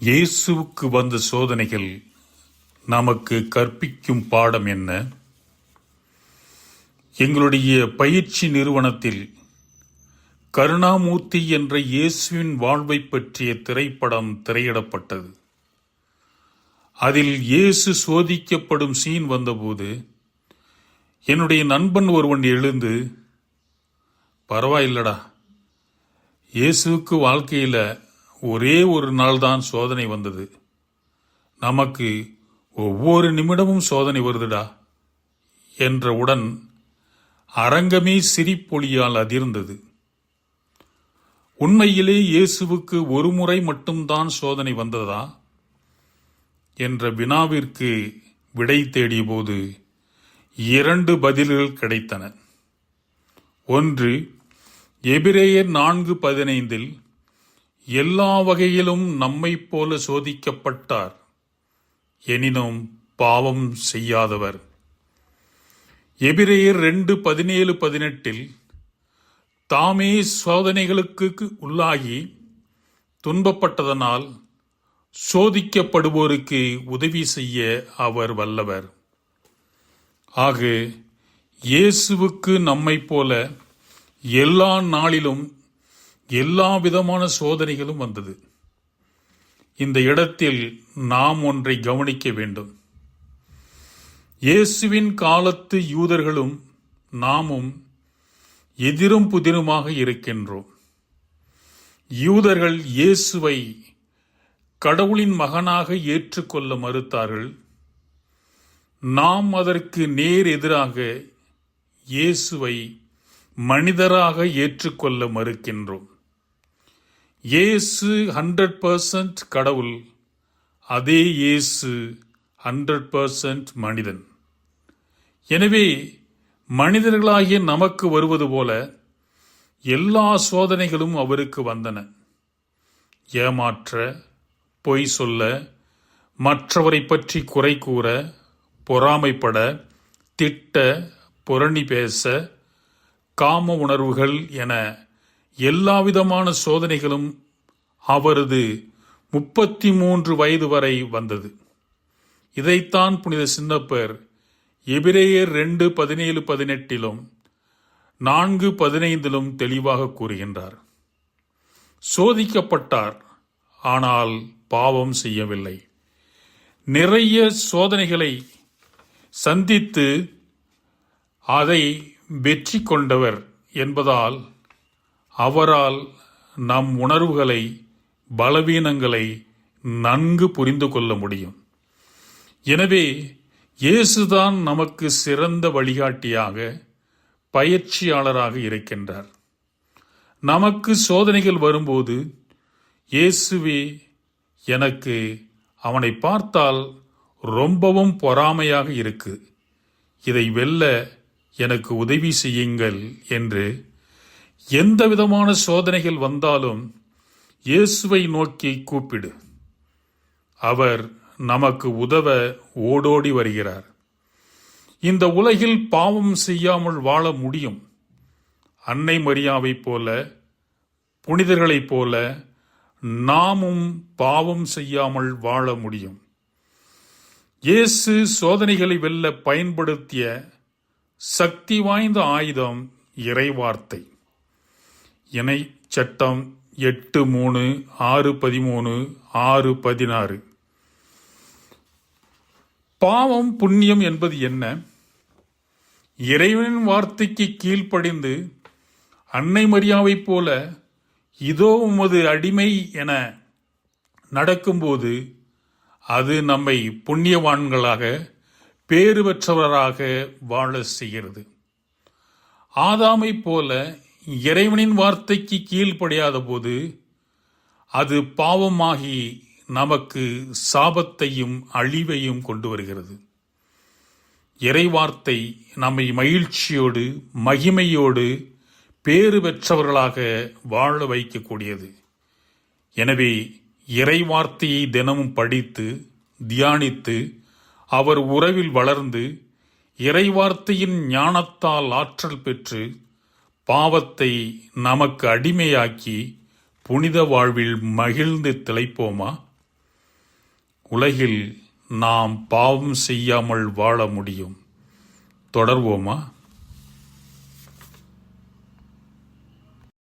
இயேசுவுக்கு வந்த சோதனைகள் நமக்கு கற்பிக்கும் பாடம் என்ன? எங்களுடைய பயிற்சி நிறுவனத்தில் கருணாமூர்த்தி என்ற இயேசுவின் வாழ்வை பற்றிய திரைப்படம் திரையிடப்பட்டது. அதில் இயேசு சோதிக்கப்படும் சீன் வந்தபோது என்னுடைய நண்பன் ஒருவன் எழுந்து, பரவாயில்லடா, இயேசுவுக்கு வாழ்க்கையில் ஒரே ஒரு நாள் தான் சோதனை வந்தது, நமக்கு ஒவ்வொரு நிமிடமும் சோதனை வருதுடா என்றவுடன் அரங்கமே சிரிப்பொலியால் அதிர்ந்தது. உண்மையிலே இயேசுவுக்கு ஒரு முறை மட்டும்தான் சோதனை வந்ததா என்ற வினாவிற்கு விடை தேடிய போது 2 பதில்கள் கிடைத்தன. ஒன்று, எபிரேயர் 4:15 எல்லா வகையிலும் நம்மைப் போல சோதிக்கப்பட்டார், எனினும் பாவம் செய்யாதவர். எபிரேயர் 2:17-18 தாமே சோதனைகளுக்கு உள்ளாகி துன்பப்பட்டதனால் சோதிக்கப்படுவோருக்கு உதவி செய்ய அவர் வல்லவர். ஆக இயேசுவுக்கு நம்மைப் போல எல்லா நாளிலும் எல்லா விதமான சோதனைகளும் வந்தது. இந்த இடத்தில் நாம் ஒன்றை கவனிக்க வேண்டும். இயேசுவின் காலத்து யூதர்களும் நாமும் எதிரும் புதிருமாக இருக்கின்றோம். யூதர்கள் இயேசுவை கடவுளின் மகனாக ஏற்றுக்கொள்ள மறுத்தார்கள். நாம் அதற்கு நேர் எதிராக இயேசுவை மனிதராக ஏற்றுக்கொள்ள மறுக்கின்றோம். இயேசு 100% கடவுள், அதே இயேசு 100% மனிதன். எனவே மனிதர்களாகிய நமக்கு வருவது போல எல்லா சோதனைகளும் அவருக்கு வந்தன. ஏமாற்ற, பொய் சொல்ல, மற்றவரை பற்றி குறை கூற, பொறாமைப்பட, திட்ட, புரணி பேச, காம உணர்வுகள் என எல்லாவிதமான சோதனைகளும் அவரது 33 வயது வரை வந்தது. இதைத்தான் புனித சின்னப்பர் எபிரேயர் 2:17-18 4:15 தெளிவாக கூறுகின்றார். சோதிக்கப்பட்டார், ஆனால் பாவம் செய்யவில்லை. நிறைய சோதனைகளை சந்தித்து அதை வெற்றி கொண்டவர் என்பதால் அவரால் நம் உணர்வுகளை, பலவீனங்களை நன்கு புரிந்து கொள்ள முடியும். எனவே இயேசுதான் நமக்கு சிறந்த வழிகாட்டியாக, பயிற்சியாளராக இருக்கின்றார். நமக்கு சோதனைகள் வரும்போது இயேசுவே, எனக்கு அவனை பார்த்தால் ரொம்பவும் பொறாமையாக இருக்கு, இதை வெல்ல எனக்கு உதவி செய்யுங்கள் என்று எந்த விதமான சோதனைகள் வந்தாலும் இயேசுவை நோக்கி கூப்பிடு. அவர் நமக்கு உதவ ஓடோடி வருகிறார். இந்த உலகில் பாவம் செய்யாமல் வாழ முடியும். அன்னை மரியாவைப் போல, புனிதர்களைப் போல நாமும் பாவம் செய்யாமல் வாழ முடியும். இயேசு சோதனைகளை வெல்ல பயன்படுத்திய சக்தி வாய்ந்த ஆயுதம் இறைவார்த்தை. இணை சட்டம் 8:3, 6:13, 6:16. பாவம் புண்ணியம் என்பது என்ன? இறைவனின் வார்த்தைக்கு கீழ்ப்படிந்து அன்னை மரியாவைப் போல இதோ உமது அடிமை என நடக்கும்போது அது நம்மை புண்ணியவான்களாக, பேறு பெற்றவராக வாழ செய்கிறது. ஆதாமைப் போல இறைவனின் வார்த்தைக்கு கீழ்ப்படியாத போது அது பாவமாகி நமக்கு சாபத்தையும் அழிவையும் கொண்டு வருகிறது. இறைவார்த்தை நம்மை மகிழ்ச்சியோடு, மகிமையோடு, பேறு பெற்றவர்களாக வாழ வைக்கக்கூடியது. எனவே இறைவார்த்தையை தினமும் படித்து, தியானித்து, அவர் உறவில் வளர்ந்து, இறைவார்த்தையின் ஞானத்தால் ஆற்றல் பெற்று, பாவத்தை நமக்கு அடிமையாக்கி புனித வாழ்வில் மகிழ்ந்து திளைப்போமா? உலகில் நாம் பாவம் செய்யாமல் வாழ முடியும். தொடர்வோமா?